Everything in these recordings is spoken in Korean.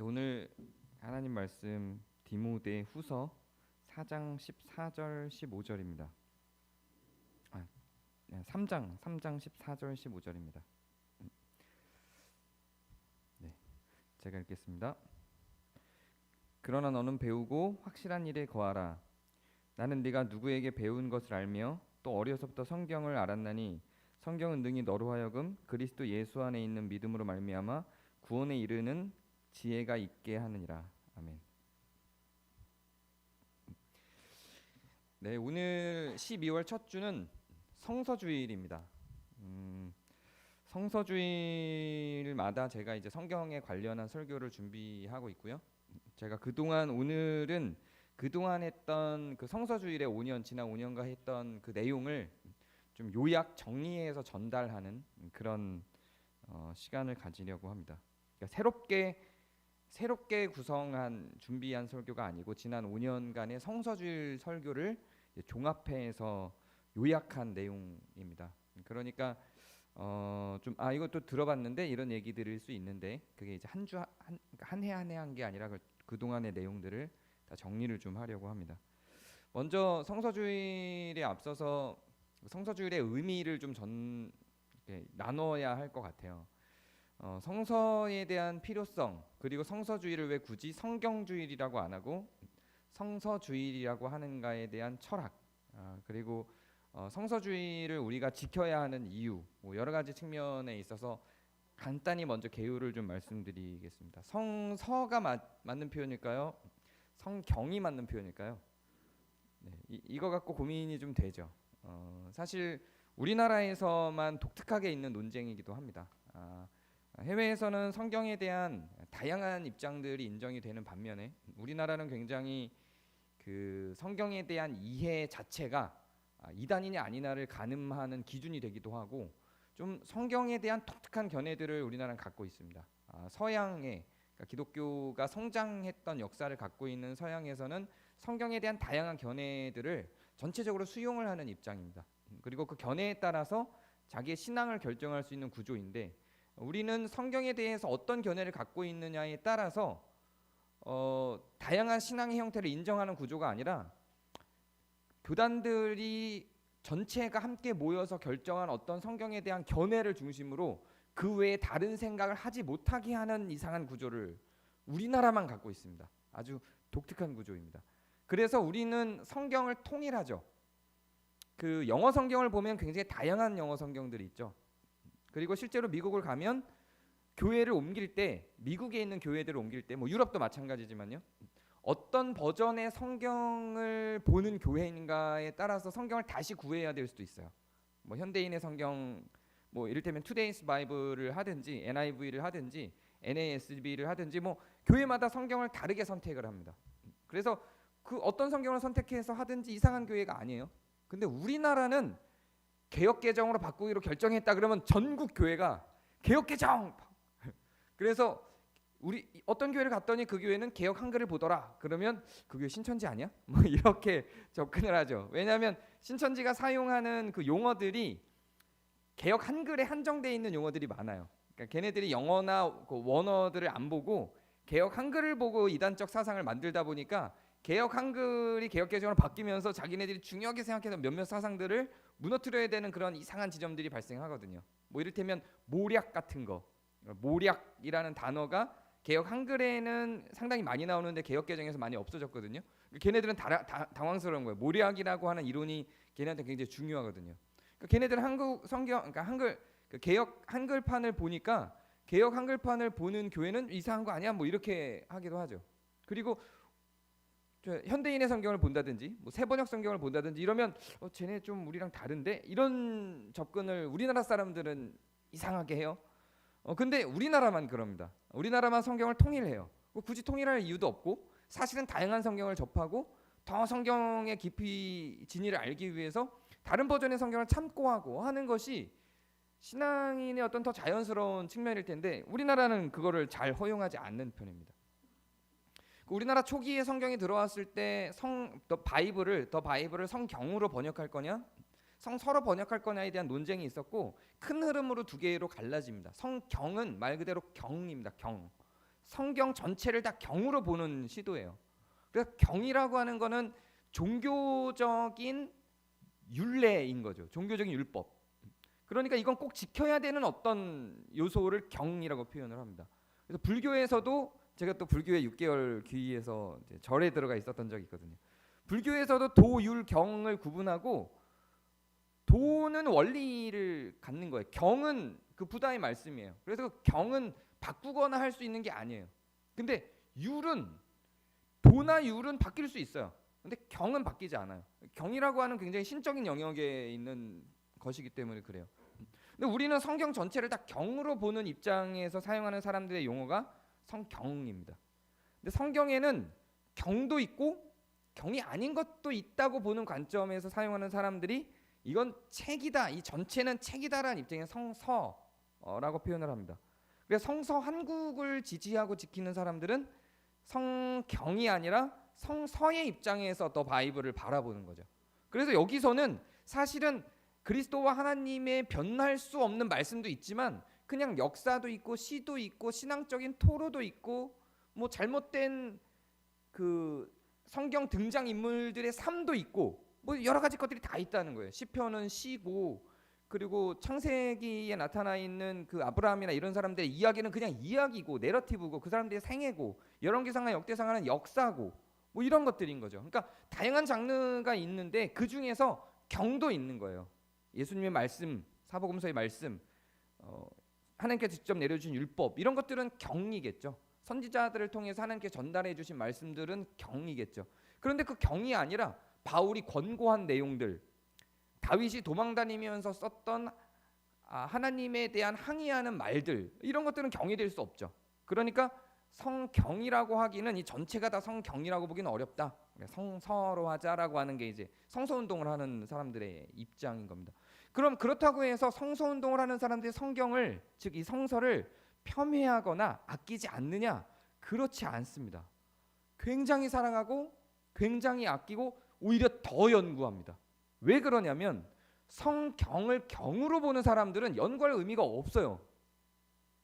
오늘 하나님 말씀 디모데 후서 4장 14절 15절입니다. 3장 14절 15절입니다. 네, 제가 읽겠습니다. 그러나 너는 배우고 확실한 일에 거하라. 나는 네가 누구에게 배운 것을 알며 또 어려서부터 성경을 알았나니 성경은 능히 너로 하여금 그리스도 예수 안에 있는 믿음으로 말미암아 구원에 이르는 지혜가 있게 하느니라. 아멘. 네, 오늘 12월 첫 주는 성서주일입니다. 성서주일마다 제가 이제 성경에 관련한 설교를 준비하고 있고요. 제가 오늘은 그동안 했던 그 성서주일의 지난 5년간 했던 그 내용을 좀 요약 정리해서 전달하는 그런 시간을 가지려고 합니다. 그러니까 새롭게 준비한 설교가 아니고 지난 5년간의 성서주일 설교를 종합해서 요약한 내용입니다. 그러니까 이것도 들어봤는데 이런 얘기 드릴 수 있는데 그게 이제 한 해 한 게 아니라 그 동안의 내용들을 다 정리를 좀 하려고 합니다. 먼저 성서주일에 앞서서 성서주일의 의미를 좀 나눠야 할 것 같아요. 성서에 대한 필요성, 그리고 성서주일을 왜 굳이 성경주일이라고 안 하고 성서주일이라고 하는가에 대한 철학, 그리고 성서주일을 우리가 지켜야 하는 이유, 여러 가지 측면에 있어서 간단히 먼저 개요를 좀 말씀드리겠습니다. 성서가 맞는 표현일까요? 성경이 맞는 표현일까요? 네, 이거 갖고 고민이 좀 되죠. 사실 우리나라에서만 독특하게 있는 논쟁이기도 합니다. 해외에서는 성경에 대한 다양한 입장들이 인정이 되는 반면에 우리나라는 굉장히 그 성경에 대한 이해 자체가 이단이냐 아니냐를 가늠하는 기준이 되기도 하고 좀 성경에 대한 독특한 견해들을 우리나라는 갖고 있습니다. 서양의 그러니까 기독교가 성장했던 역사를 갖고 있는 서양에서는 성경에 대한 다양한 견해들을 전체적으로 수용을 하는 입장입니다. 그리고 그 견해에 따라서 자기의 신앙을 결정할 수 있는 구조인데 우리는 성경에 대해서 어떤 견해를 갖고 있느냐에 따라서 다양한 신앙의 형태를 인정하는 구조가 아니라 교단들이 전체가 함께 모여서 결정한 어떤 성경에 대한 견해를 중심으로 그 외에 다른 생각을 하지 못하게 하는 이상한 구조를 우리나라만 갖고 있습니다. 아주 독특한 구조입니다. 그래서 우리는 성경을 통일하죠. 그 영어 성경을 보면 굉장히 다양한 영어 성경들이 있죠. 그리고 실제로 미국을 가면 교회를 옮길 때 미국에 있는 교회들을 옮길 때 유럽도 마찬가지지만요. 어떤 버전의 성경을 보는 교회인가에 따라서 성경을 다시 구해야 될 수도 있어요. 현대인의 성경 이를테면 투데이스 바이블을 하든지 NIV를 하든지 NASB를 하든지 교회마다 성경을 다르게 선택을 합니다. 그래서 그 어떤 성경을 선택해서 하든지 이상한 교회가 아니에요. 근데 우리나라는 개역개정으로 바꾸기로 결정했다 그러면 전국 교회가 개역개정. 그래서 우리 어떤 교회를 갔더니 그 교회는 개역 한글을 보더라. 그러면 그 교회 신천지 아니야? 이렇게 접근을 하죠. 왜냐하면 신천지가 사용하는 그 용어들이 개역 한글에 한정되어 있는 용어들이 많아요. 그러니까 걔네들이 영어나 그 원어들을 안 보고 개역 한글을 보고 이단적 사상을 만들다 보니까 개역 한글이 개역 개정으로 바뀌면서 자기네들이 중요하게 생각했던 몇몇 사상들을 무너뜨려야 되는 그런 이상한 지점들이 발생하거든요. 이를테면 모략 같은 거, 모략이라는 단어가 개역 한글에는 상당히 많이 나오는데 개역 개정에서 많이 없어졌거든요. 걔네들은 당황스러운 거예요. 모략이라고 하는 이론이 걔네한테 굉장히 중요하거든요. 걔네들은 한국 성경, 그러니까 개역 한글판을 보니까 개역 한글판을 보는 교회는 이상한 거 아니야? 이렇게 하기도 하죠. 그리고 현대인의 성경을 본다든지 새번역 성경을 본다든지 이러면 쟤네 좀 우리랑 다른데 이런 접근을 우리나라 사람들은 이상하게 해요. 근데 우리나라만 그럽니다. 우리나라만 성경을 통일해요. 굳이 통일할 이유도 없고 사실은 다양한 성경을 접하고 더 성경의 깊이 진리를 알기 위해서 다른 버전의 성경을 참고하고 하는 것이 신앙인의 어떤 더 자연스러운 측면일 텐데 우리나라는 그거를 잘 허용하지 않는 편입니다. 우리나라 초기에 성경이 들어왔을 때 더 바이블을 성경으로 번역할 거냐 성서로 번역할 거냐에 대한 논쟁이 있었고 큰 흐름으로 두 개로 갈라집니다. 성경은 말 그대로 경입니다. 경. 성경 전체를 다 경으로 보는 시도예요. 그래서 경이라고 하는 거는 종교적인 율례인 거죠. 종교적인 율법. 그러니까 이건 꼭 지켜야 되는 어떤 요소를 경이라고 표현을 합니다. 그래서 불교에서도 제가 또 불교에 6개월 귀의해서 이제 절에 들어가 있었던 적이 있거든요. 불교에서도 도, 율, 경을 구분하고 도는 원리를 갖는 거예요. 경은 그 부다의 말씀이에요. 그래서 경은 바꾸거나 할 수 있는 게 아니에요. 근데 율은 도나 율은 바뀔 수 있어요. 근데 경은 바뀌지 않아요. 경이라고 하는 굉장히 신적인 영역에 있는 것이기 때문에 그래요. 근데 우리는 성경 전체를 다 경으로 보는 입장에서 사용하는 사람들의 용어가 성경입니다. 근데 성경에는 경도 있고 경이 아닌 것도 있다고 보는 관점에서 사용하는 사람들이 이건 책이다, 이 전체는 책이다라는 입장에서 성서라고 표현을 합니다. 그래서 성서 한국을 지지하고 지키는 사람들은 성경이 아니라 성서의 입장에서 더 바이블을 바라보는 거죠. 그래서 여기서는 사실은 그리스도와 하나님의 변할 수 없는 말씀도 있지만 그냥 역사도 있고 시도 있고 신앙적인 토로도 있고 뭐 잘못된 그 성경 등장 인물들의 삶도 있고 뭐 여러 가지 것들이 다 있다는 거예요. 시편은 시고 그리고 창세기에 나타나 있는 그 아브라함이나 이런 사람들의 이야기는 그냥 이야기고 내러티브고 그 사람들의 생애고 열왕기상하 역대상하는 역사고 뭐 이런 것들인 거죠. 그러니까 다양한 장르가 있는데 그 중에서 경도 있는 거예요. 예수님의 말씀, 사복음서의 말씀, 하나님께서 직접 내려주신 율법 이런 것들은 경이겠죠. 선지자들을 통해서 하나님께 전달해 주신 말씀들은 경이겠죠. 그런데 그 경이 아니라 바울이 권고한 내용들, 다윗이 도망다니면서 썼던 하나님에 대한 항의하는 말들 이런 것들은 경이 될 수 없죠. 그러니까 성경이라고 하기는 이 전체가 다 성경이라고 보기는 어렵다. 성서로 하자라고 하는 게 이제 성서운동을 하는 사람들의 입장인 겁니다. 그럼 그렇다고 해서 성서운동을 하는 사람들이 성경을 즉 이 성서를 폄훼하거나 아끼지 않느냐? 그렇지 않습니다. 굉장히 사랑하고 굉장히 아끼고 오히려 더 연구합니다. 왜 그러냐면 성경을 경으로 보는 사람들은 연구할 의미가 없어요.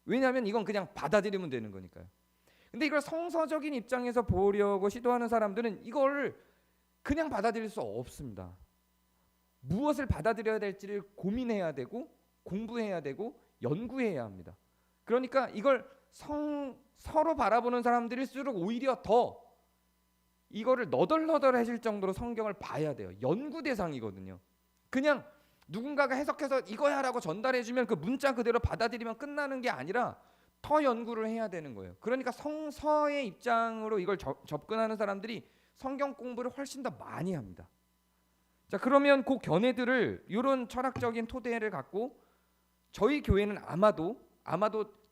왜냐하면 이건 그냥 받아들이면 되는 거니까요. 근데 이걸 성서적인 입장에서 보려고 시도하는 사람들은 이걸 그냥 받아들일 수 없습니다. 무엇을 받아들여야 될지를 고민해야 되고 공부해야 되고 연구해야 합니다. 그러니까 이걸 서로 바라보는 사람들일수록 오히려 더 이거를 너덜너덜해질 정도로 성경을 봐야 돼요. 연구 대상이거든요. 그냥 누군가가 해석해서 이거야라고 전달해주면 그 문자 그대로 받아들이면 끝나는 게 아니라 더 연구를 해야 되는 거예요. 그러니까 성서의 입장으로 이걸 접근하는 사람들이 성경 공부를 훨씬 더 많이 합니다. 자, 그러면 그 견해들을 이런 철학적인 토대를 갖고 저희 교회는 아마도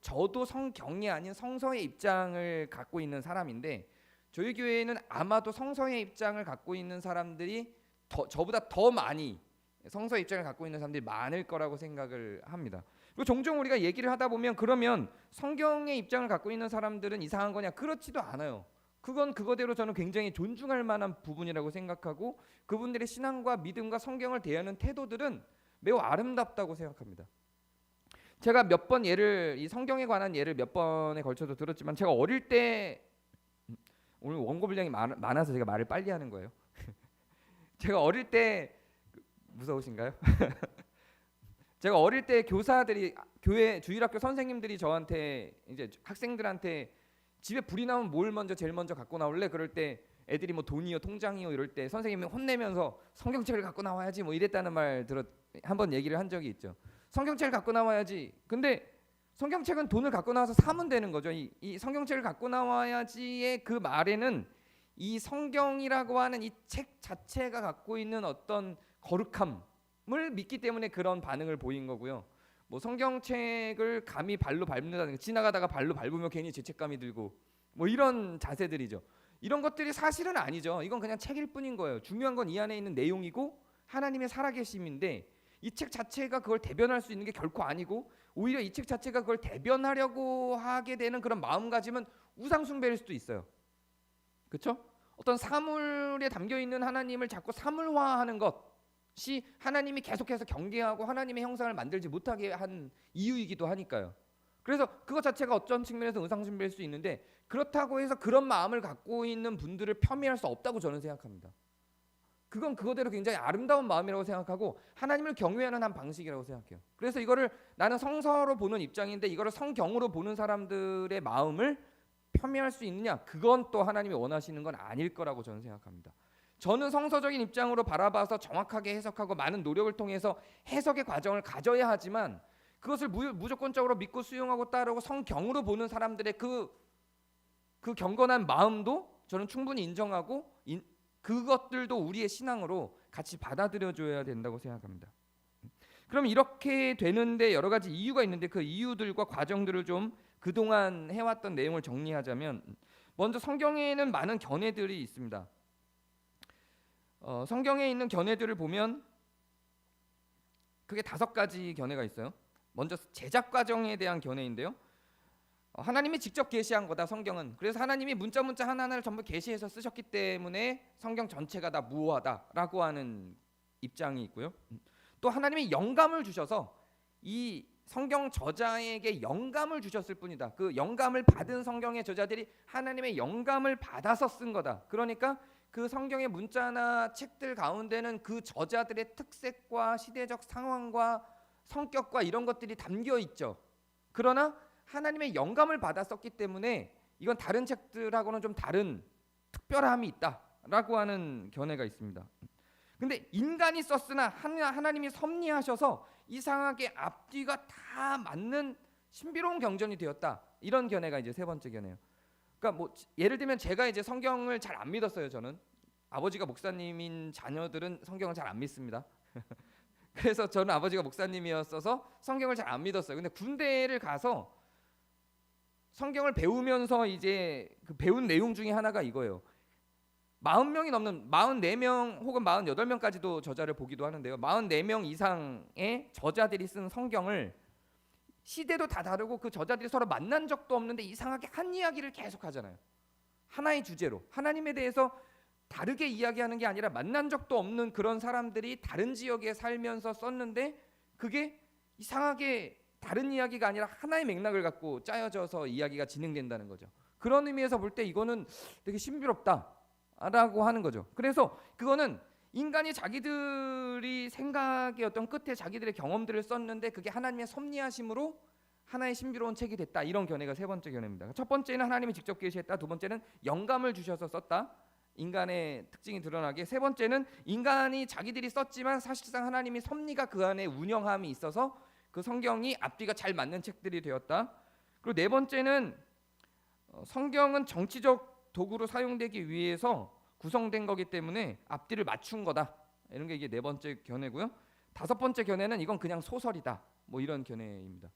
저도 성경이 아닌 성서의 입장을 갖고 있는 사람인데 저희 교회는 아마도 성서의 입장을 갖고 있는 사람들이 저보다 더 많이 성서의 입장을 갖고 있는 사람들이 많을 거라고 생각을 합니다. 그리고 종종 우리가 얘기를 하다 보면 그러면 성경의 입장을 갖고 있는 사람들은 이상한 거냐? 그렇지도 않아요. 그건 그거대로 저는 굉장히 존중할 만한 부분이라고 생각하고 그분들의 신앙과 믿음과 성경을 대하는 태도들은 매우 아름답다고 생각합니다. 제가 몇 번 이 성경에 관한 예를 몇 번에 걸쳐서 들었지만 제가 어릴 때 오늘 원고 분량이 많아서 제가 말을 빨리 하는 거예요. 제가 어릴 때 무서우신가요? 제가 어릴 때 교사들이 교회 주일학교 선생님들이 저한테 이제 학생들한테 집에 불이 나면 뭘 제일 먼저 갖고 나올래? 그럴 때 애들이 뭐 돈이요, 통장이요 이럴 때 선생님이 혼내면서 성경책을 갖고 나와야지 뭐 이랬다는 말 한번 얘기를 한 적이 있죠. 성경책을 갖고 나와야지. 근데 성경책은 돈을 갖고 나와서 사면 되는 거죠. 이 성경책을 갖고 나와야지의 그 말에는 이 성경이라고 하는 이 책 자체가 갖고 있는 어떤 거룩함을 믿기 때문에 그런 반응을 보인 거고요. 뭐 성경책을 감히 발로 밟는다는 게 지나가다가 발로 밟으면 괜히 죄책감이 들고 뭐 이런 자세들이죠. 이런 것들이 사실은 아니죠. 이건 그냥 책일 뿐인 거예요. 중요한 건 이 안에 있는 내용이고 하나님의 살아계심인데 이 책 자체가 그걸 대변할 수 있는 게 결코 아니고 오히려 이 책 자체가 그걸 대변하려고 하게 되는 그런 마음가짐은 우상숭배일 수도 있어요. 그렇죠? 어떤 사물에 담겨 있는 하나님을 자꾸 사물화하는 것이 하나님이 계속해서 경계하고 하나님의 형상을 만들지 못하게 한 이유이기도 하니까요. 그래서 그것 자체가 어떤 측면에서 의상숭배일 수 있는데 그렇다고 해서 그런 마음을 갖고 있는 분들을 폄훼할 수 없다고 저는 생각합니다. 그건 그거대로 굉장히 아름다운 마음이라고 생각하고 하나님을 경외하는 한 방식이라고 생각해요. 그래서 이거를 나는 성서로 보는 입장인데 이거를 성경으로 보는 사람들의 마음을 폄훼할 수 있느냐? 그건 또 하나님이 원하시는 건 아닐 거라고 저는 생각합니다. 저는 성서적인 입장으로 바라봐서 정확하게 해석하고 많은 노력을 통해서 해석의 과정을 가져야 하지만 그것을 무조건적으로 믿고 수용하고 따르고 성경으로 보는 사람들의 그 경건한 마음도 저는 충분히 인정하고 그것들도 우리의 신앙으로 같이 받아들여줘야 된다고 생각합니다. 그럼 이렇게 되는데 여러 가지 이유가 있는데 그 이유들과 과정들을 좀 그동안 해왔던 내용을 정리하자면 먼저 성경에는 많은 견해들이 있습니다. 성경에 있는 견해들을 보면 크게 5가지 견해가 있어요. 먼저 제작 과정에 대한 견해인데요. 하나님이 직접 계시한 거다 성경은. 그래서 하나님이 문자 하나하나를 전부 계시해서 쓰셨기 때문에 성경 전체가 다 무효하다라고 하는 입장이 있고요. 또 하나님이 영감을 주셔서 이 성경 저자에게 영감을 주셨을 뿐이다. 그 영감을 받은 성경의 저자들이 하나님의 영감을 받아서 쓴 거다. 그러니까 그 성경의 문자나 책들 가운데는 그 저자들의 특색과 시대적 상황과 성격과 이런 것들이 담겨 있죠. 그러나 하나님의 영감을 받아 썼기 때문에 이건 다른 책들하고는 좀 다른 특별함이 있다라고 하는 견해가 있습니다. 근데 인간이 썼으나 하나님이 섭리하셔서 이상하게 앞뒤가 다 맞는 신비로운 경전이 되었다. 이런 견해가 이제 3번째 견해예요. 그러니까 뭐 예를 들면 제가 이제 성경을 잘 안 믿었어요. 저는 아버지가 목사님인 자녀들은 성경을 잘 안 믿습니다. 그래서 저는 아버지가 목사님이었어서 성경을 잘 안 믿었어요. 근데 군대를 가서 성경을 배우면서 이제 그 배운 내용 중에 하나가 이거예요. 40명이 넘는 44명 혹은 48명까지도 저자를 보기도 하는데요. 44명 이상의 저자들이 쓴 성경을 시대도 다 다르고 그 저자들이 서로 만난 적도 없는데 이상하게 한 이야기를 계속 하잖아요. 하나의 주제로 하나님에 대해서 다르게 이야기하는 게 아니라 만난 적도 없는 그런 사람들이 다른 지역에 살면서 썼는데 그게 이상하게 다른 이야기가 아니라 하나의 맥락을 갖고 짜여져서 이야기가 진행된다는 거죠. 그런 의미에서 볼 때 이거는 되게 신비롭다라고 하는 거죠. 그래서 그거는 인간이 자기들이 생각의 어떤 끝에 자기들의 경험들을 썼는데 그게 하나님의 섭리하심으로 하나의 신비로운 책이 됐다. 이런 견해가 3번째 견해입니다. 첫 번째는 하나님이 직접 계시했다. 2번째는 영감을 주셔서 썼다. 인간의 특징이 드러나게. 3번째는 인간이 자기들이 썼지만 사실상 하나님이 섭리가 그 안에 운영함이 있어서 그 성경이 앞뒤가 잘 맞는 책들이 되었다. 그리고 4번째는 성경은 정치적 도구로 사용되기 위해서 구성된 거기 때문에 앞뒤를 맞춘 거다. 이런 게 이게 4번째 견해고요. 5번째 견해는 이건 그냥 소설이다. 뭐 이런 견해입니다.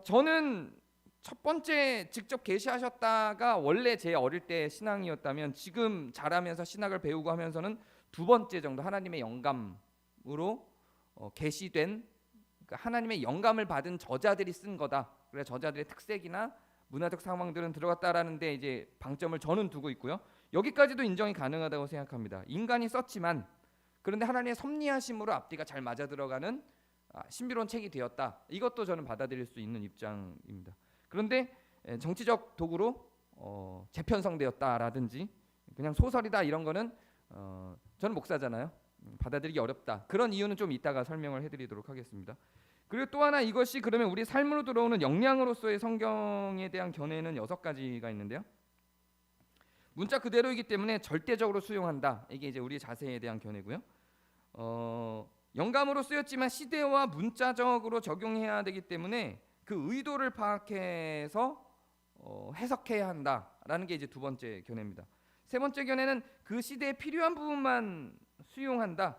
저는 첫 번째 직접 계시하셨다가 원래 제 어릴 때 신앙이었다면 지금 자라면서 신학을 배우고 하면서는 2번째 정도 하나님의 영감으로 계시된 그러니까 하나님의 영감을 받은 저자들이 쓴 거다. 그래 저자들의 특색이나 문화적 상황들은 들어갔다라는 데 이제 방점을 저는 두고 있고요. 여기까지도 인정이 가능하다고 생각합니다. 인간이 썼지만 그런데 하나님의 섭리하심으로 앞뒤가 잘 맞아 들어가는 신비로운 책이 되었다. 이것도 저는 받아들일 수 있는 입장입니다. 그런데 정치적 도구로 재편성되었다라든지 그냥 소설이다 이런 거는 저는 목사잖아요. 받아들이기 어렵다. 그런 이유는 좀 이따가 설명을 해드리도록 하겠습니다. 그리고 또 하나 이것이 그러면 우리 삶으로 들어오는 역량으로서의 성경에 대한 견해는 6가지가 있는데요. 문자 그대로이기 때문에 절대적으로 수용한다. 이게 이제 우리의 자세에 대한 견해고요. 영감으로 쓰였지만 시대와 문자적으로 적용해야 되기 때문에 그 의도를 파악해서 해석해야 한다라는 게 이제 2번째 견해입니다. 3번째 견해는 그 시대에 필요한 부분만 수용한다.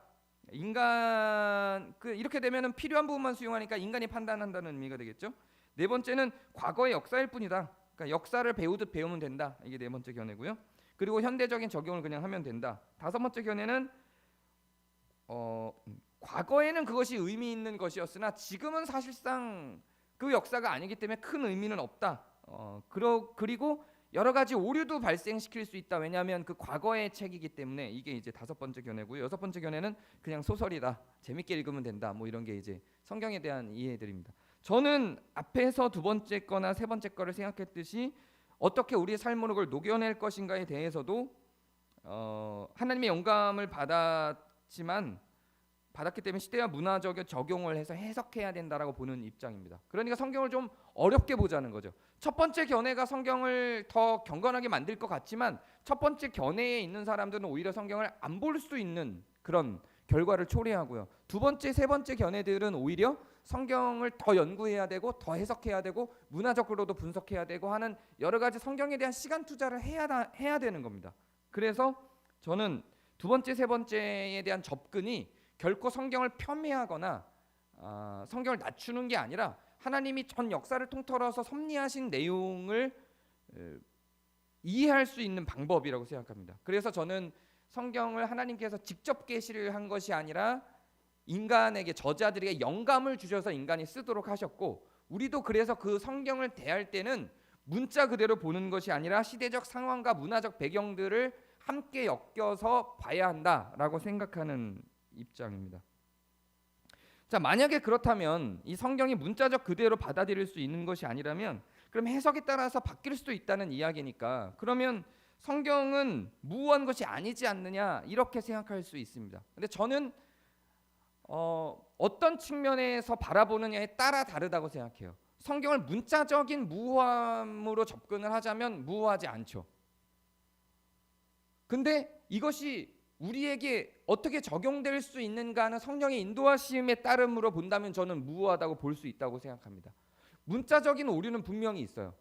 인간 이렇게 되면은 필요한 부분만 수용하니까 인간이 판단한다는 의미가 되겠죠. 4번째는 과거의 역사일 뿐이다. 그러니까 역사를 배우듯 배우면 된다. 이게 4번째 견해고요. 그리고 현대적인 적용을 그냥 하면 된다. 5번째 견해는 과거에는 그것이 의미 있는 것이었으나 지금은 사실상 그 역사가 아니기 때문에 큰 의미는 없다. 그리고 여러 가지 오류도 발생시킬 수 있다. 왜냐하면 그 과거의 책이기 때문에 이게 이제 5번째 견해고요. 6번째 견해는 그냥 소설이다. 재밌게 읽으면 된다. 뭐 이런 게 이제 성경에 대한 이해들입니다. 저는 앞에서 두 번째 거나 세 번째 거를 생각했듯이 어떻게 우리의 삶으로 그걸 녹여낼 것인가에 대해서도 하나님의 영감을 받았기 때문에 시대와 문화적인 적용을 해서 해석해야 된다라고 보는 입장입니다. 그러니까 성경을 좀 어렵게 보자는 거죠. 첫 번째 견해가 성경을 더 경건하게 만들 것 같지만 첫 번째 견해에 있는 사람들은 오히려 성경을 안 볼 수 있는 그런 결과를 초래하고요. 두 번째, 세 번째 견해들은 오히려 성경을 더 연구해야 되고 더 해석해야 되고 문화적으로도 분석해야 되고 하는 여러 가지 성경에 대한 시간 투자를 해야 되는 겁니다. 그래서 저는 두 번째, 세 번째에 대한 접근이 결코 성경을 폄훼하거나 성경을 낮추는 게 아니라 하나님이 전 역사를 통틀어서 섭리하신 내용을 이해할 수 있는 방법이라고 생각합니다. 그래서 저는 성경을 하나님께서 직접 계시를 한 것이 아니라 인간에게, 저자들에게 영감을 주셔서 인간이 쓰도록 하셨고, 우리도 그래서 그 성경을 대할 때는 문자 그대로 보는 것이 아니라 시대적 상황과 문화적 배경들을 함께 엮여서 봐야 한다라고 생각하는 입장입니다. 자, 만약에 그렇다면 이 성경이 문자적 그대로 받아들일 수 있는 것이 아니라면 그럼 해석에 따라서 바뀔 수도 있다는 이야기니까, 그러면 성경은 무한 것이 아니지 않느냐 이렇게 생각할 수 있습니다. 근데 저는 어떤 측면에서 바라보느냐에 따라 다르다고 생각해요. 성경을 문자적인 무함으로 접근을 하자면 무하지 않죠. 근데 이것이 우리에게 어떻게 적용될 수 있는가는 성령의 인도하심에 따름으로 본다면 저는 무효하다고 볼 수 있다고 생각합니다. 문자적인 오류는 분명히 있어요.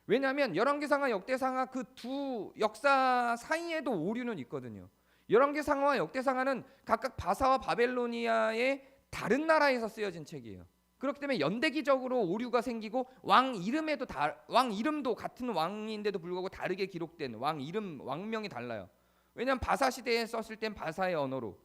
왜냐하면 열왕기상하 역대상하 그 두 역사 사이에도 오류는 있거든요. 열왕기상하와 역대상하는 각각 바사와 바벨로니아의 다른 나라에서 쓰여진 책이에요. 그렇기 때문에 연대기적으로 오류가 생기고 왕 이름도 같은 왕인데도 불구하고 다르게 기록된 왕명이 달라요. 왜냐하면 바사 시대에 썼을 땐 바사의 언어로,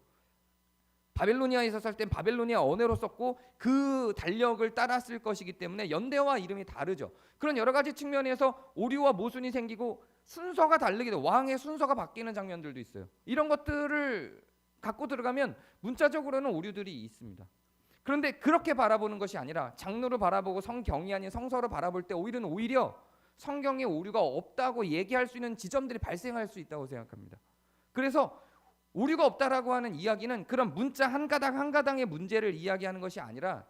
바벨로니아에서 썼을 땐 바벨로니아 언어로 썼고 그 달력을 따라 쓸 것이기 때문에 연대와 이름이 다르죠. 그런 여러 가지 측면에서 오류와 모순이 생기고 순서가 다르게 돼, 왕의 순서가 바뀌는 장면들도 있어요. 이런 것들을 갖고 들어가면 문자적으로는 오류들이 있습니다. 그런데 그렇게 바라보는 것이 아니라 장르로 바라보고 성경이 아닌 성서로 바라볼 때 오히려 성경에 오류가 없다고 얘기할 수 있는 지점들이 발생할 수 있다고 생각합니다. 그래서 오류가 없다라고 하는 이야기는 그런 문자 한 가닥 한 가닥의 문제를 이야기하는 것이 아니라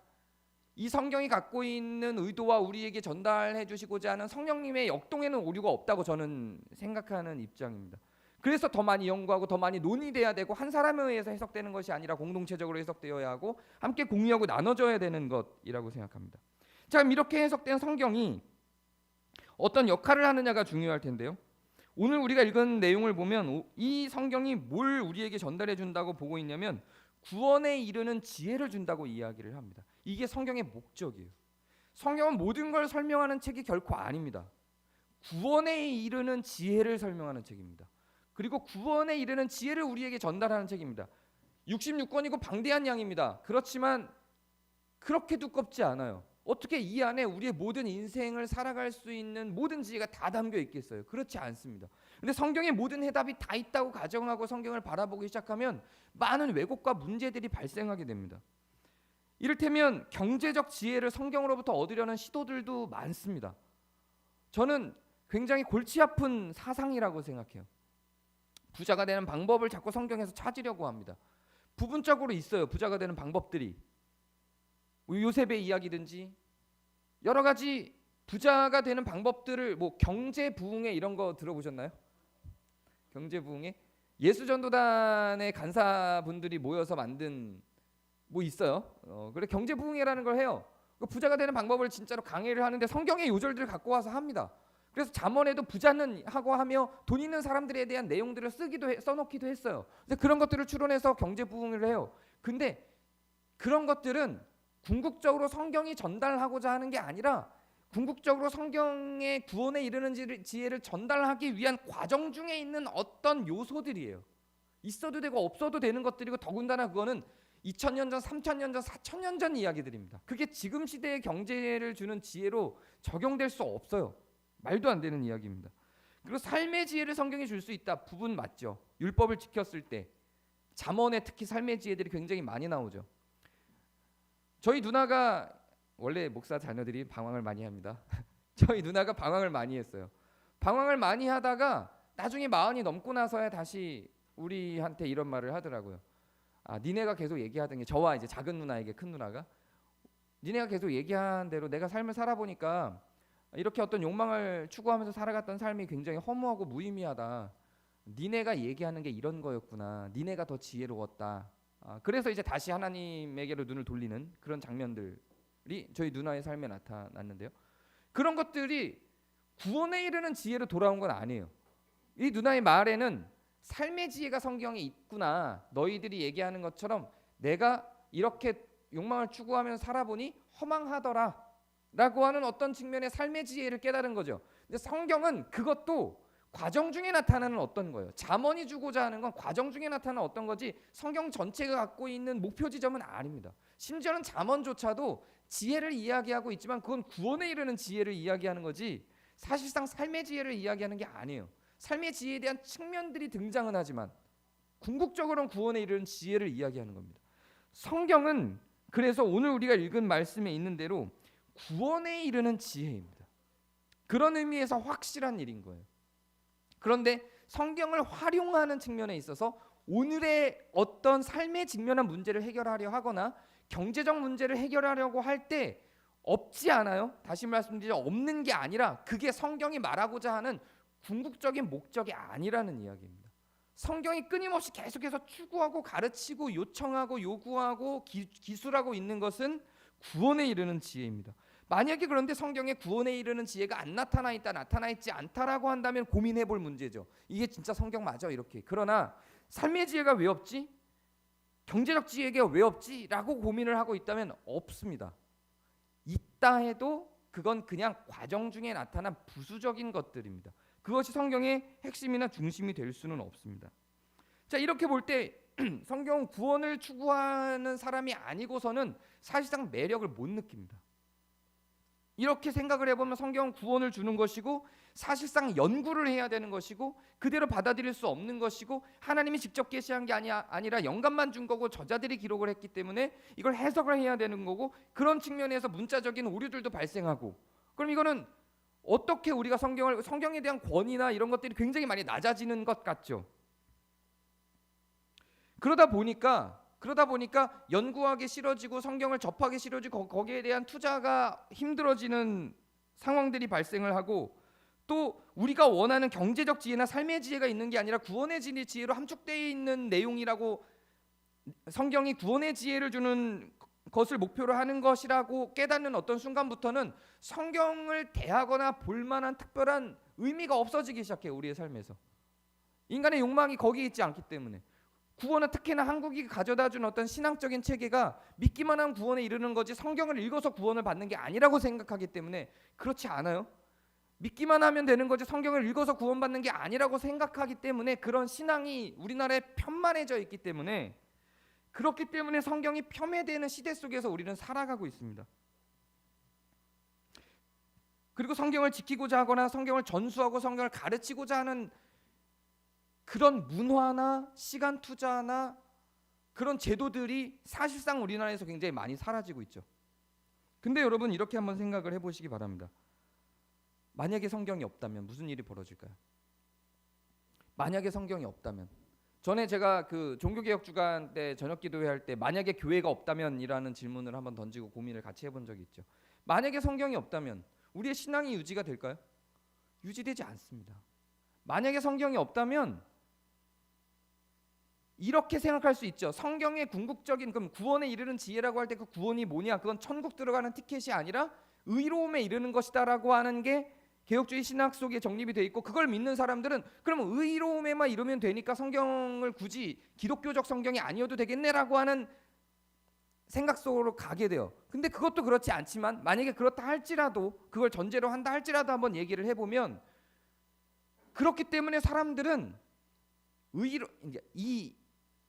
이 성경이 갖고 있는 의도와 우리에게 전달해 주시고자 하는 성령님의 역동에는 오류가 없다고 저는 생각하는 입장입니다. 그래서 더 많이 연구하고 더 많이 논의돼야 되고 한 사람에 의해서 해석되는 것이 아니라 공동체적으로 해석되어야 하고 함께 공유하고 나눠져야 되는 것이라고 생각합니다. 자, 그럼 이렇게 해석된 성경이 어떤 역할을 하느냐가 중요할 텐데요. 오늘 우리가 읽은 내용을 보면 이 성경이 뭘 우리에게 전달해 준다고 보고 있냐면 구원에 이르는 지혜를 준다고 이야기를 합니다. 이게 성경의 목적이에요. 성경은 모든 걸 설명하는 책이 결코 아닙니다. 구원에 이르는 지혜를 설명하는 책입니다. 그리고 구원에 이르는 지혜를 우리에게 전달하는 책입니다. 66권이고 방대한 양입니다. 그렇지만 그렇게 두껍지 않아요. 어떻게 이 안에 우리의 모든 인생을 살아갈 수 있는 모든 지혜가 다 담겨 있겠어요? 그렇지 않습니다. 근데 성경의 모든 해답이 다 있다고 가정하고 성경을 바라보기 시작하면 많은 왜곡과 문제들이 발생하게 됩니다. 이를테면 경제적 지혜를 성경으로부터 얻으려는 시도들도 많습니다. 저는 굉장히 골치 아픈 사상이라고 생각해요. 부자가 되는 방법을 자꾸 성경에서 찾으려고 합니다. 부분적으로 있어요. 부자가 되는 방법들이. 요셉의 이야기든지 여러 가지 부자가 되는 방법들을, 경제 부흥회 이런 거 들어보셨나요? 경제 부흥회? 예수전도단의 간사분들이 모여서 만든 있어요. 그래 경제 부흥회라는 걸 해요. 부자가 되는 방법을 진짜로 강의를 하는데 성경의 요절들을 갖고 와서 합니다. 그래서 잠언에도 부자는 하고 하며 돈 있는 사람들에 대한 내용들을 써놓기도 했어요. 근데 그런 것들을 추론해서 경제 부흥을 해요. 근데 그런 것들은 궁극적으로 성경이 전달하고자 하는 게 아니라 궁극적으로 성경의 구원에 이르는 지혜를 전달하기 위한 과정 중에 있는 어떤 요소들이에요. 있어도 되고 없어도 되는 것들이고, 더군다나 그거는 2000년 전, 3000년 전, 4000년 전 이야기들입니다. 그게 지금 시대의 경제를 주는 지혜로 적용될 수 없어요. 말도 안 되는 이야기입니다. 그리고 삶의 지혜를 성경이 줄 수 있다. 부분 맞죠. 율법을 지켰을 때 잠언에 특히 삶의 지혜들이 굉장히 많이 나오죠. 저희 누나가 원래 목사 자녀들이 방황을 많이 합니다. 저희 누나가 방황을 많이 했어요. 방황을 많이 하다가 나중에 40이 넘고 나서야 다시 우리한테 이런 말을 하더라고요. 아, 니네가 계속 얘기하던 게, 저와 이제 작은 누나에게 큰 누나가, 니네가 계속 얘기한 대로 내가 삶을 살아보니까 이렇게 어떤 욕망을 추구하면서 살아갔던 삶이 굉장히 허무하고 무의미하다. 니네가 얘기하는 게 이런 거였구나. 니네가 더 지혜로웠다. 그래서 이제 다시 하나님에게로 눈을 돌리는 그런 장면들이 저희 누나의 삶에 나타났는데요. 그런 것들이 구원에 이르는 지혜로 돌아온 건 아니에요. 이 누나의 말에는 삶의 지혜가 성경에 있구나. 너희들이 얘기하는 것처럼 내가 이렇게 욕망을 추구하면서 살아보니 허망하더라 라고 하는 어떤 측면의 삶의 지혜를 깨달은 거죠. 근데 성경은 그것도 과정 중에 나타나는 어떤 거예요. 잠언이 주고자 하는 건 과정 중에 나타나는 어떤 거지 성경 전체가 갖고 있는 목표 지점은 아닙니다. 심지어는 잠언조차도 지혜를 이야기하고 있지만 그건 구원에 이르는 지혜를 이야기하는 거지 사실상 삶의 지혜를 이야기하는 게 아니에요. 삶의 지혜에 대한 측면들이 등장은 하지만 궁극적으로는 구원에 이르는 지혜를 이야기하는 겁니다. 성경은 그래서 오늘 우리가 읽은 말씀에 있는 대로 구원에 이르는 지혜입니다. 그런 의미에서 확실한 일인 거예요. 그런데 성경을 활용하는 측면에 있어서 오늘의 어떤 삶에 직면한 문제를 해결하려 하거나 경제적 문제를 해결하려고 할 때 없지 않아요? 다시 말씀드리죠. 없는 게 아니라 그게 성경이 말하고자 하는 궁극적인 목적이 아니라는 이야기입니다. 성경이 끊임없이 계속해서 추구하고 가르치고 요청하고 요구하고 기술하고 있는 것은 구원에 이르는 지혜입니다. 만약에 그런데 성경에 구원에 이르는 지혜가 안 나타나 있다, 나타나 있지 않다라고 한다면 고민해 볼 문제죠. 이게 진짜 성경 맞아? 이렇게. 그러나 삶의 지혜가 왜 없지? 경제적 지혜가 왜 없지? 라고 고민을 하고 있다면 없습니다. 있다 해도 그건 그냥 과정 중에 나타난 부수적인 것들입니다. 그것이 성경의 핵심이나 중심이 될 수는 없습니다. 자, 이렇게 볼 때 성경은 구원을 추구하는 사람이 아니고서는 사실상 매력을 못 느낍니다. 이렇게 생각을 해보면 성경은 구원을 주는 것이고 사실상 연구를 해야 되는 것이고 그대로 받아들일 수 없는 것이고 하나님이 직접 계시한 게 아니라 영감만 준 거고 저자들이 기록을 했기 때문에 이걸 해석을 해야 되는 거고 그런 측면에서 문자적인 오류들도 발생하고 그럼 이거는 어떻게 우리가 성경에 대한 권위나 이런 것들이 굉장히 많이 낮아지는 것 같죠. 그러다 보니까 연구하기 싫어지고 성경을 접하기 싫어지고 거기에 대한 투자가 힘들어지는 상황들이 발생을 하고 또 우리가 원하는 경제적 지혜나 삶의 지혜가 있는 게 아니라 구원의 지혜로 함축되어 있는 내용이라고 성경이 구원의 지혜를 주는 것을 목표로 하는 것이라고 깨닫는 어떤 순간부터는 성경을 대하거나 볼만한 특별한 의미가 없어지기 시작해요. 우리의 삶에서 인간의 욕망이 거기에 있지 않기 때문에 구원은 특히나 한국이 가져다준 어떤 신앙적인 체계가 믿기만 하면 구원에 이르는 거지 성경을 읽어서 구원을 받는 게 아니라고 생각하기 때문에 그렇지 않아요? 믿기만 하면 되는 거지 성경을 읽어서 구원받는 게 아니라고 생각하기 때문에 그런 신앙이 우리나라에 편만해져 있기 때문에 그렇기 때문에 성경이 폄훼되는 시대 속에서 우리는 살아가고 있습니다. 그리고 성경을 지키고자 하거나 성경을 전수하고 성경을 가르치고자 하는 그런 문화나 시간 투자나 그런 제도들이 사실상 우리나라에서 굉장히 많이 사라지고 있죠. 근데 여러분 이렇게 한번 생각을 해보시기 바랍니다. 만약에 성경이 없다면 무슨 일이 벌어질까요? 만약에 성경이 없다면 전에 제가 그 종교개혁 주간 때 저녁 기도회 할 때 만약에 교회가 없다면이라는 질문을 한번 던지고 고민을 같이 해본 적이 있죠. 만약에 성경이 없다면 우리의 신앙이 유지가 될까요? 유지되지 않습니다. 만약에 성경이 없다면 이렇게 생각할 수 있죠. 성경의 궁극적인 그럼 구원에 이르는 지혜라고 할 때 그 구원이 뭐냐? 그건 천국 들어가는 티켓이 아니라 의로움에 이르는 것이다라고 하는 게 개혁주의 신학 속에 정립이 돼 있고 그걸 믿는 사람들은 그러면 의로움에만 이르면 되니까 성경을 굳이 기독교적 성경이 아니어도 되겠네라고 하는 생각 속으로 가게 돼요. 근데 그것도 그렇지 않지만 만약에 그렇다 할지라도 그걸 전제로 한다 할지라도 한번 얘기를 해보면 그렇기 때문에 사람들은 의로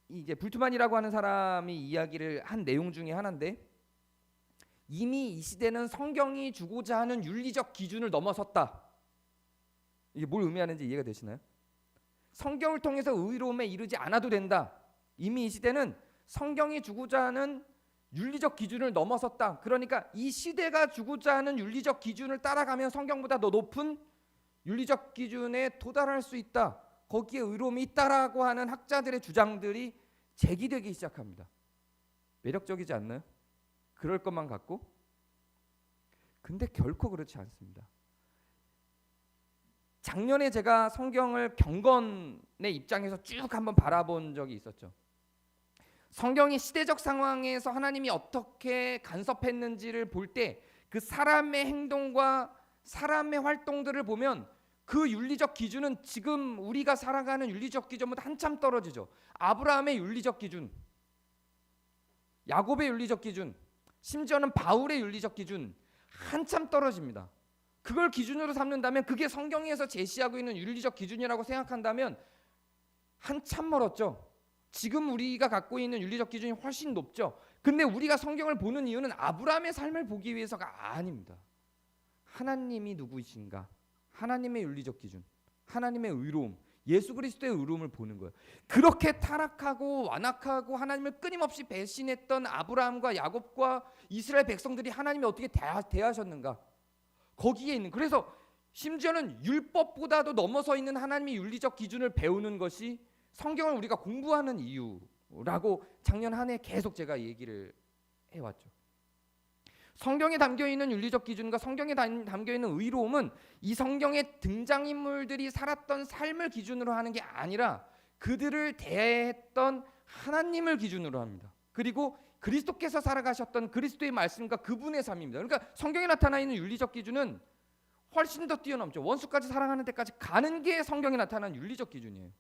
이제 불트만이라고 하는 사람이 이야기를 한 내용 중에 하나인데 이미 이 시대는 성경이 주고자 하는 윤리적 기준을 넘어섰다. 이게 뭘 의미하는지 이해가 되시나요? 성경을 통해서 의로움에 이르지 않아도 된다. 이미 이 시대는 성경이 주고자 하는 윤리적 기준을 넘어섰다. 그러니까 이 시대가 주고자 하는 윤리적 기준을 따라가면 성경보다 더 높은 윤리적 기준에 도달할 수 있다. 거기에 의로움이 있다라고 하는 학자들의 주장들이 제기되기 시작합니다. 매력적이지 않나요? 그럴 것만 같고. 근데 결코 그렇지 않습니다. 작년에 제가 성경을 경건의 입장에서 쭉 한번 바라본 적이 있었죠. 성경이 시대적 상황에서 하나님이 어떻게 간섭했는지를 볼 때 그 사람의 행동과 사람의 활동들을 보면 그 윤리적 기준은 지금 우리가 살아가는 윤리적 기준보다 한참 떨어지죠. 아브라함의 윤리적 기준, 야곱의 윤리적 기준, 심지어는 바울의 윤리적 기준 한참 떨어집니다. 그걸 기준으로 삼는다면, 그게 성경에서 제시하고 있는 윤리적 기준이라고 생각한다면 한참 멀었죠. 지금 우리가 갖고 있는 윤리적 기준이 훨씬 높죠. 근데 우리가 성경을 보는 이유는 아브라함의 삶을 보기 위해서가 아닙니다. 하나님이 누구이신가, 하나님의 윤리적 기준, 하나님의 의로움, 예수 그리스도의 의로움을 보는 거예요. 그렇게 타락하고 완악하고 하나님을 끊임없이 배신했던 아브라함과 야곱과 이스라엘 백성들이 하나님이 어떻게 대하셨는가, 거기에 있는, 그래서 심지어는 율법보다도 넘어서 있는 하나님의 윤리적 기준을 배우는 것이 성경을 우리가 공부하는 이유라고 작년 한 해 계속 제가 얘기를 해왔죠. 성경에 담겨있는 윤리적 기준과 성경에 담겨있는 의로움은 이 성경의 등장인물들이 살았던 삶을 기준으로 하는 게 아니라 그들을 대했던 하나님을 기준으로 합니다. 그리고 그리스도께서 살아가셨던 그리스도의 말씀과 그분의 삶입니다. 그러니까 성경에 나타나 있는 윤리적 기준은 훨씬 더 뛰어넘죠. 원수까지 사랑하는 데까지 가는 게 성경에 나타난 윤리적 기준이에요.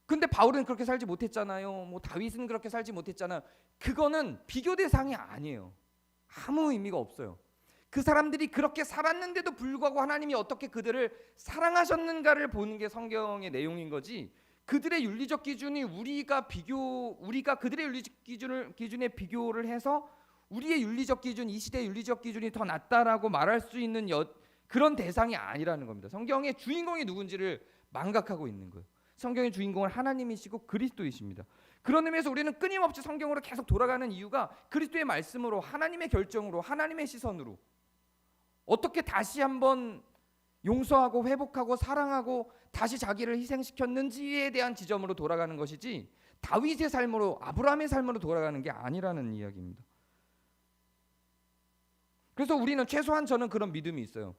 근데 바울은 그렇게 살지 못했잖아요. 뭐 다윗은 그렇게 살지 못했잖아요. 그거는 비교 대상이 아니에요. 아무 의미가 없어요. 그 사람들이 그렇게 살았는데도 불구하고 하나님이 어떻게 그들을 사랑하셨는가를 보는 게 성경의 내용인 거지, 그들의 윤리적 기준이 우리가 그들의 윤리적 기준에 비교를 해서 우리의 윤리적 기준, 이 시대의 윤리적 기준이 더 낫다라고 말할 수 있는 그런 대상이 아니라는 겁니다. 성경의 주인공이 누군지를 망각하고 있는 거예요. 성경의 주인공은 하나님이시고 그리스도이십니다. 그런 의미에서 우리는 끊임없이 성경으로 계속 돌아가는 이유가 그리스도의 말씀으로, 하나님의 결정으로, 하나님의 시선으로 어떻게 다시 한번 용서하고 회복하고 사랑하고 다시 자기를 희생시켰는지에 대한 지점으로 돌아가는 것이지, 다윗의 삶으로, 아브라함의 삶으로 돌아가는 게 아니라는 이야기입니다. 그래서 우리는, 최소한 저는 그런 믿음이 있어요.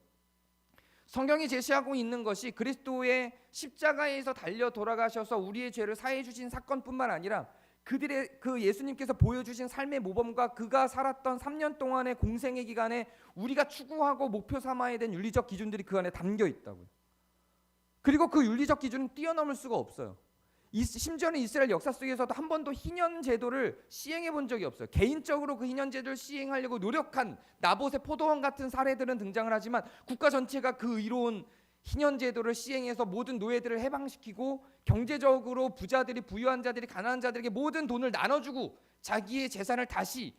성경이 제시하고 있는 것이 그리스도의 십자가에서 달려 돌아가셔서 우리의 죄를 사해 주신 사건뿐만 아니라 그 예수님께서 보여주신 삶의 모범과 그가 살았던 3년 동안의 공생의 기간에 우리가 추구하고 목표 삼아야 된 윤리적 기준들이 그 안에 담겨 있다고요. 그리고 그 윤리적 기준은 뛰어넘을 수가 없어요. 심지어는 이스라엘 역사 속에서도 한 번도 희년 제도를 시행해 본 적이 없어요. 개인적으로 그 희년 제도를 시행하려고 노력한 나봇의 포도원 같은 사례들은 등장을 하지만, 국가 전체가 그 의로운 희년 제도를 시행해서 모든 노예들을 해방시키고 경제적으로 부자들이, 부유한 자들이 가난한 자들에게 모든 돈을 나눠주고 자기의 재산을 다시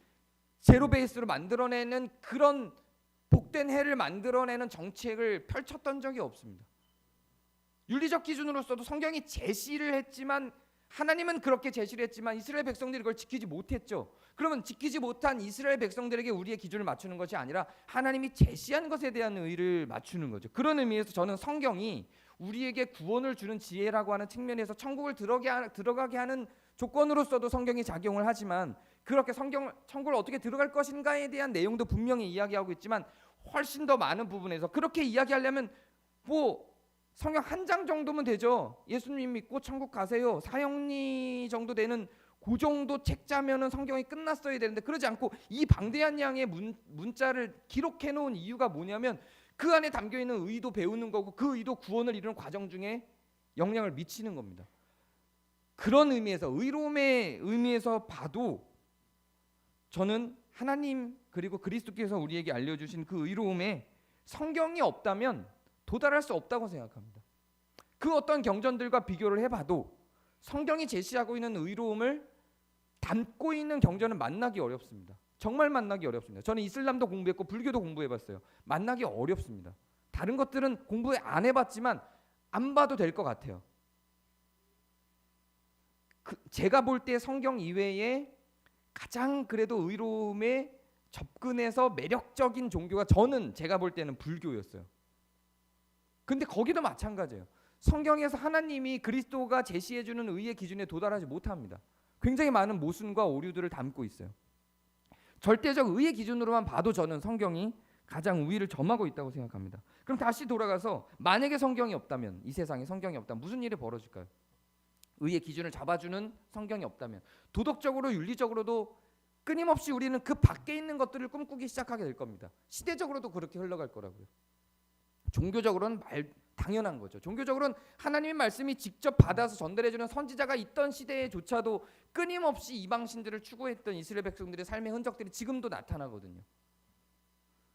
제로 베이스로 만들어내는, 그런 복된 해를 만들어내는 정책을 펼쳤던 적이 없습니다. 윤리적 기준으로서도 성경이 제시를 했지만, 하나님은 그렇게 제시를 했지만 이스라엘 백성들이 그걸 지키지 못했죠. 그러면 지키지 못한 이스라엘 백성들에게 우리의 기준을 맞추는 것이 아니라 하나님이 제시한 것에 대한 의의를 맞추는 거죠. 그런 의미에서 저는 성경이 우리에게 구원을 주는 지혜라고 하는 측면에서 천국을 들어가게 하는 조건으로서도 성경이 작용을 하지만, 그렇게 천국을 어떻게 들어갈 것인가에 대한 내용도 분명히 이야기하고 있지만, 훨씬 더 많은 부분에서 그렇게 이야기하려면 성경 한 장 정도면 되죠. 예수님 믿고 천국 가세요, 사형리 정도 되는 그 정도 책자면은 성경이 끝났어야 되는데, 그러지 않고 이 방대한 양의 문자를 기록해 놓은 이유가 뭐냐면, 그 안에 담겨 있는 의도 배우는 거고, 그 의도 구원을 이루는 과정 중에 영향을 미치는 겁니다. 그런 의미에서, 의로움의 의미에서 봐도 저는 하나님 그리고 그리스도께서 우리에게 알려주신 그 의로움에 성경이 없다면 도달할 수 없다고 생각합니다. 그 어떤 경전들과 비교를 해봐도 성경이 제시하고 있는 의로움을 담고 있는 경전은 만나기 어렵습니다. 정말 만나기 어렵습니다. 저는 이슬람도 공부했고 불교도 공부해봤어요. 만나기 어렵습니다. 다른 것들은 공부 안 해봤지만 안 봐도 될 것 같아요. 제가 볼 때 성경 이외에 가장 그래도 의로움에 접근해서 매력적인 종교가 제가 볼 때는 불교였어요. 근데 거기도 마찬가지예요. 성경에서 하나님이 그리스도가 제시해주는 의의 기준에 도달하지 못합니다. 굉장히 많은 모순과 오류들을 담고 있어요. 절대적 의의 기준으로만 봐도 저는 성경이 가장 우위를 점하고 있다고 생각합니다. 그럼 다시 돌아가서 만약에 성경이 없다면, 이 세상에 성경이 없다면 무슨 일이 벌어질까요? 의의 기준을 잡아주는 성경이 없다면 도덕적으로 윤리적으로도 끊임없이 우리는 그 밖에 있는 것들을 꿈꾸기 시작하게 될 겁니다. 시대적으로도 그렇게 흘러갈 거라고요. 종교적으로는 당연한 거죠. 종교적으로는 하나님의 말씀이 직접 받아서 전달해주는 선지자가 있던 시대에조차도 끊임없이 이방신들을 추구했던 이스라엘 백성들의 삶의 흔적들이 지금도 나타나거든요.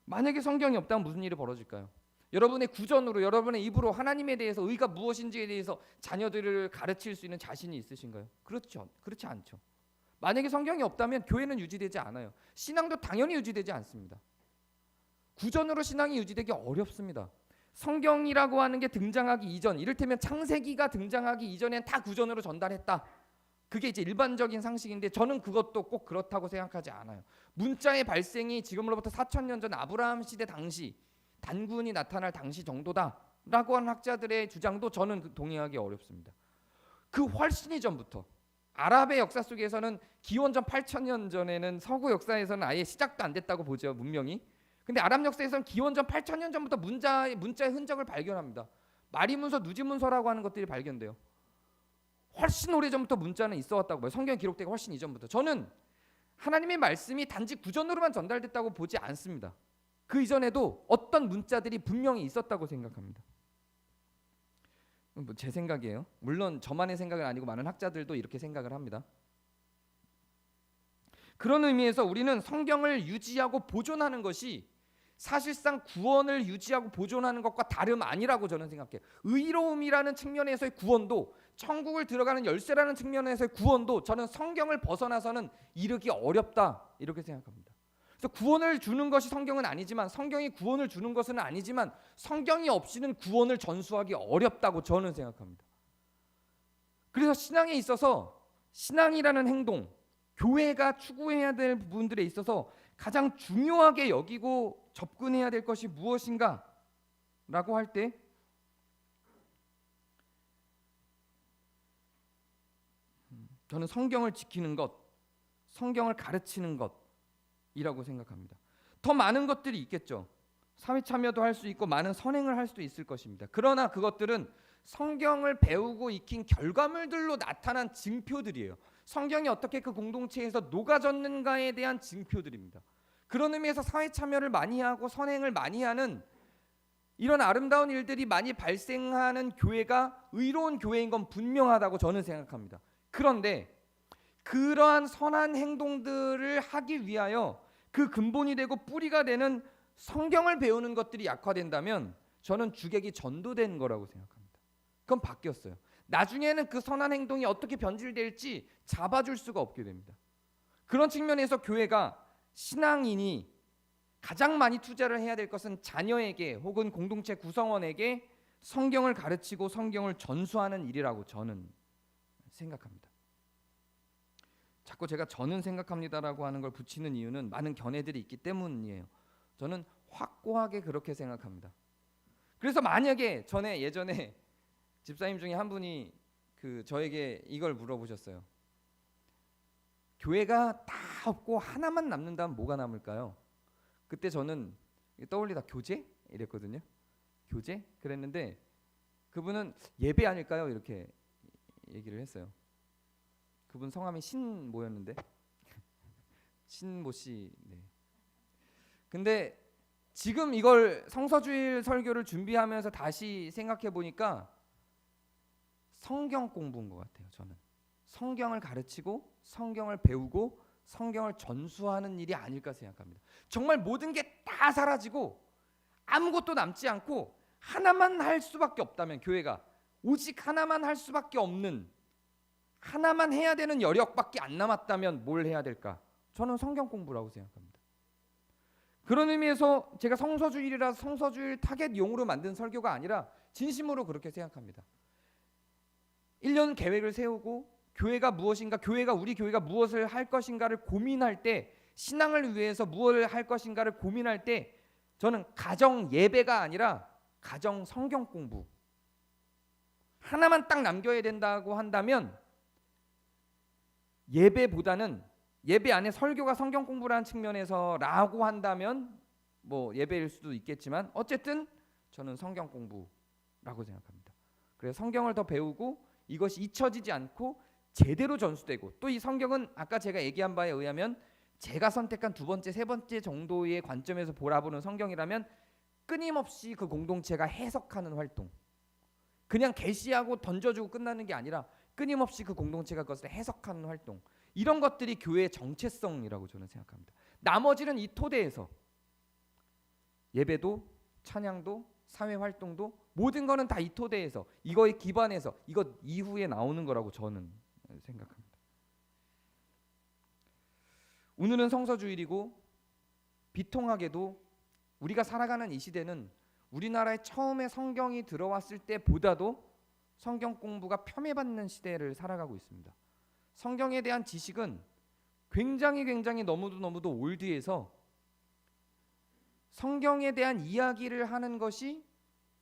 만약에 성경이 없다면 무슨 일이 벌어질까요? 여러분의 구전으로, 여러분의 입으로 하나님에 대해서 의가 무엇인지에 대해서 자녀들을 가르칠 수 있는 자신이 있으신가요? 그렇지 않죠. 만약에 성경이 없다면 교회는 유지되지 않아요. 신앙도 당연히 유지되지 않습니다. 구전으로 신앙이 유지되기 어렵습니다. 성경이라고 하는 게 등장하기 이전, 이를테면 창세기가 등장하기 이전엔 다 구전으로 전달했다. 그게 이제 일반적인 상식인데 저는 그것도 꼭 그렇다고 생각하지 않아요. 문자의 발생이 지금으로부터 4,000년 전 아브라함 시대 당시, 단군이 나타날 당시 정도다라고 하는 학자들의 주장도 저는 동의하기 어렵습니다. 그 훨씬 이전부터 아랍의 역사 속에서는 기원전 8,000년 전에는 서구 역사에서는 아예 시작도 안 됐다고 보죠, 문명이. 근데 아랍 역사에서는 기원전 8,000년 전부터 문자의 흔적을 발견합니다. 마리문서, 누지문서라고 하는 것들이 발견돼요. 훨씬 오래전부터 문자는 있어 왔다고 봐요. 성경에 기록되기 훨씬 이전부터. 저는 하나님의 말씀이 단지 구전으로만 전달됐다고 보지 않습니다. 그 이전에도 어떤 문자들이 분명히 있었다고 생각합니다. 제 생각이에요. 물론 저만의 생각은 아니고 많은 학자들도 이렇게 생각을 합니다. 그런 의미에서 우리는 성경을 유지하고 보존하는 것이 사실상 구원을 유지하고 보존하는 것과 다름 아니라고 저는 생각해요. 의로움이라는 측면에서의 구원도, 천국을 들어가는 열쇠라는 측면에서의 구원도 저는 성경을 벗어나서는 이르기 어렵다 이렇게 생각합니다. 그래서 구원을 주는 것이 성경은 아니지만, 성경이 구원을 주는 것은 아니지만 성경이 없이는 구원을 전수하기 어렵다고 저는 생각합니다. 그래서 신앙에 있어서 신앙이라는 행동, 교회가 추구해야 될 부분들에 있어서 가장 중요하게 여기고 접근해야 될 것이 무엇인가 라고 할 때 저는 성경을 지키는 것, 성경을 가르치는 것이라고 생각합니다. 더 많은 것들이 있겠죠. 사회 참여도 할 수 있고 많은 선행을 할 수도 있을 것입니다. 그러나 그것들은 성경을 배우고 익힌 결과물들로 나타난 증표들이에요. 성경이 어떻게 그 공동체에서 녹아졌는가에 대한 증표들입니다. 그런 의미에서 사회 참여를 많이 하고 선행을 많이 하는 이런 아름다운 일들이 많이 발생하는 교회가 의로운 교회인 건 분명하다고 저는 생각합니다. 그런데 그러한 선한 행동들을 하기 위하여 그 근본이 되고 뿌리가 되는 성경을 배우는 것들이 약화된다면 저는 주객이 전도된 거라고 생각합니다. 그건 바뀌었어요. 나중에는 그 선한 행동이 어떻게 변질될지 잡아줄 수가 없게 됩니다. 그런 측면에서 교회가, 신앙인이 가장 많이 투자를 해야 될 것은 자녀에게 혹은 공동체 구성원에게 성경을 가르치고 성경을 전수하는 일이라고 저는 생각합니다. 자꾸 제가 저는 생각합니다라고 하는 걸 붙이는 이유는 많은 견해들이 있기 때문이에요. 저는 확고하게 그렇게 생각합니다. 그래서 만약에 예전에 집사님 중에 한 분이 저에게 이걸 물어보셨어요. 교회가 다 없고 하나만 남는다면 뭐가 남을까요? 그때 저는 떠올리다 교제? 이랬거든요. 교제? 그랬는데 그분은 예배 아닐까요? 이렇게 얘기를 했어요. 그분 성함이 신모였는데 신모 씨. 네. 근데 지금 이걸 성서주일 설교를 준비하면서 다시 생각해 보니까 성경 공부인 것 같아요. 저는 성경을 가르치고 성경을 배우고 성경을 전수하는 일이 아닐까 생각합니다. 정말 모든 게 다 사라지고 아무것도 남지 않고 하나만 할 수밖에 없다면, 교회가 오직 하나만 할 수밖에 없는, 하나만 해야 되는 여력밖에 안 남았다면 뭘 해야 될까? 저는 성경 공부라고 생각합니다. 그런 의미에서 제가 성서주일이라서 성서주일 타겟용으로 만든 설교가 아니라 진심으로 그렇게 생각합니다. 1년 계획을 세우고 교회가 무엇인가, 우리 교회가 무엇을 할 것인가를 고민할 때, 신앙을 위해서 무엇을 할 것인가를 고민할 때 저는 가정 예배가 아니라 가정 성경 공부 하나만 딱 남겨야 된다고 한다면, 예배보다는, 예배 안에 설교가 성경 공부라는 측면에서라고 한다면 뭐 예배일 수도 있겠지만 어쨌든 저는 성경 공부라고 생각합니다. 그래서 성경을 더 배우고 이것이 잊혀지지 않고 제대로 전수되고, 또 이 성경은 아까 제가 얘기한 바에 의하면 제가 선택한 두 번째, 세 번째 정도의 관점에서 바라보는 성경이라면 끊임없이 그 공동체가 해석하는 활동, 그냥 계시하고 던져주고 끝나는 게 아니라 끊임없이 그 공동체가 그것을 해석하는 활동, 이런 것들이 교회의 정체성이라고 저는 생각합니다. 나머지는 이 토대에서, 예배도 찬양도 사회활동도 모든 거는 다 이 토대에서, 이거에 기반해서, 이것 이후에 나오는 거라고 저는 생각합니다. 오늘은 성서주일이고 비통하게도 우리가 살아가는 이 시대는 우리나라에 처음에 성경이 들어왔을 때보다도 성경 공부가 폄훼받는 시대를 살아가고 있습니다. 성경에 대한 지식은 굉장히 너무도 올드해서 성경에 대한 이야기를 하는 것이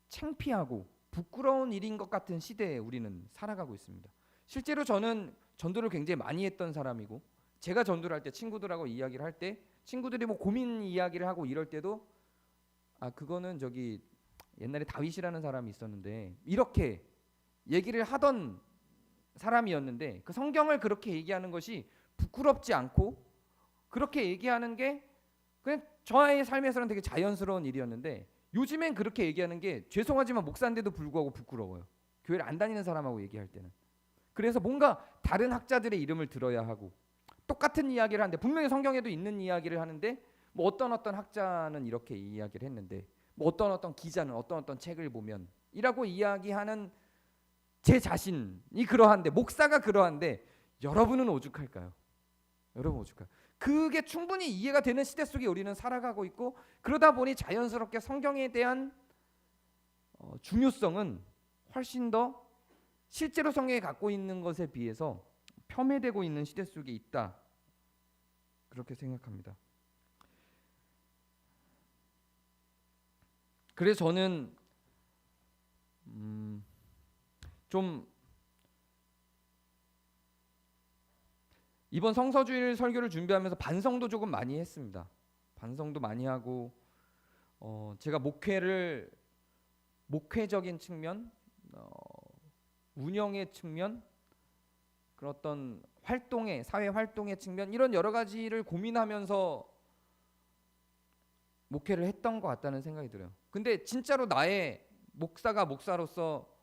창피하고 부끄러운 일인 것 같은 시대에 우리는 살아가고 있습니다. 실제로 저는 전도를 굉장히 많이 했던 사람이고, 제가 전도를 할 때 친구들하고 이야기를 할 때 친구들이 뭐 고민 이야기를 하고 이럴 때도 그거는 저기 옛날에 다윗이라는 사람이 있었는데 이렇게 얘기를 하던 사람이었는데, 그 성경을 그렇게 얘기하는 것이 부끄럽지 않고 그렇게 얘기하는 게 그냥 저의 삶에서는 되게 자연스러운 일이었는데, 요즘엔 그렇게 얘기하는 게 죄송하지만 목사인데도 불구하고 부끄러워요. 교회를 안 다니는 사람하고 얘기할 때는. 그래서 뭔가 다른 학자들의 이름을 들어야 하고, 똑같은 이야기를 하는데 분명히 성경에도 있는 이야기를 하는데 뭐 어떤 학자는 이렇게 이야기를 했는데, 뭐 어떤 기자는 어떤 책을 보면 이라고 이야기하는 제 자신이 그러한데, 목사가 그러한데 여러분은 오죽할까요? 여러분 오죽할까요? 그게 충분히 이해가 되는 시대 속에 우리는 살아가고 있고, 그러다 보니 자연스럽게 성경에 대한 중요성은 훨씬 더 실제로 성경이 갖고 있는 것에 비해서 폄훼되고 있는 시대 속에 있다, 그렇게 생각합니다. 그래서 저는 좀 이번 성서주일 설교를 준비하면서 반성도 조금 많이 했습니다. 반성도 많이 하고, 제가 목회적인 측면, 운영의 측면, 그런 어떤 활동의, 사회 활동의 측면, 이런 여러 가지를 고민하면서 목회를 했던 것 같다는 생각이 들어요. 근데 진짜로 나의 목사로서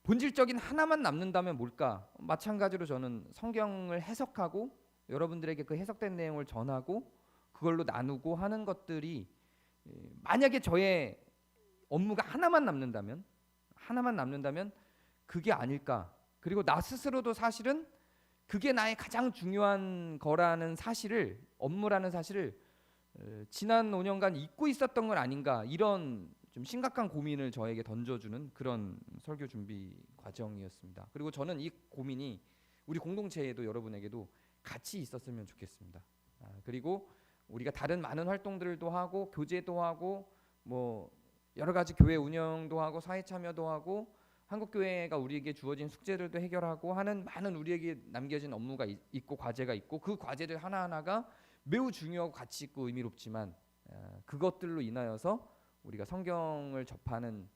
본질적인 하나만 남는다면 뭘까? 마찬가지로 저는 성경을 해석하고 여러분들에게 그 해석된 내용을 전하고 그걸로 나누고 하는 것들이, 만약에 저의 업무가 하나만 남는다면 그게 아닐까. 그리고 나 스스로도 사실은 그게 나의 가장 중요한 거라는 사실을, 업무라는 사실을 지난 5년간 잊고 있었던 건 아닌가, 이런 좀 심각한 고민을 저에게 던져주는 그런 설교 준비 과정이었습니다. 그리고 저는 이 고민이 우리 공동체에도, 여러분에게도 같이 있었으면 좋겠습니다. 그리고 우리가 다른 많은 활동들도 하고 교제도 하고 뭐 여러 가지 교회 운영도 하고 사회 참여도 하고 한국교회가 우리에게 주어진 숙제들도 해결하고 하는 많은 우리에게 남겨진 업무가 있고 과제가 있고, 그 과제들 하나하나가 매우 중요하고 가치 있고 의미롭지만 그것들로 인하여서 우리가 성경을 접하는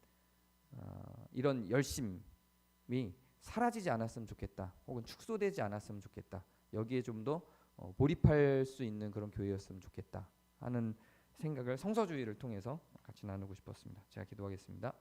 이런 열심이 사라지지 않았으면 좋겠다, 혹은 축소되지 않았으면 좋겠다, 여기에 좀 더 몰입할 수 있는 그런 교회였으면 좋겠다 하는 생각을 성서주의를 통해서 같이 나누고 싶었습니다. 제가 기도하겠습니다.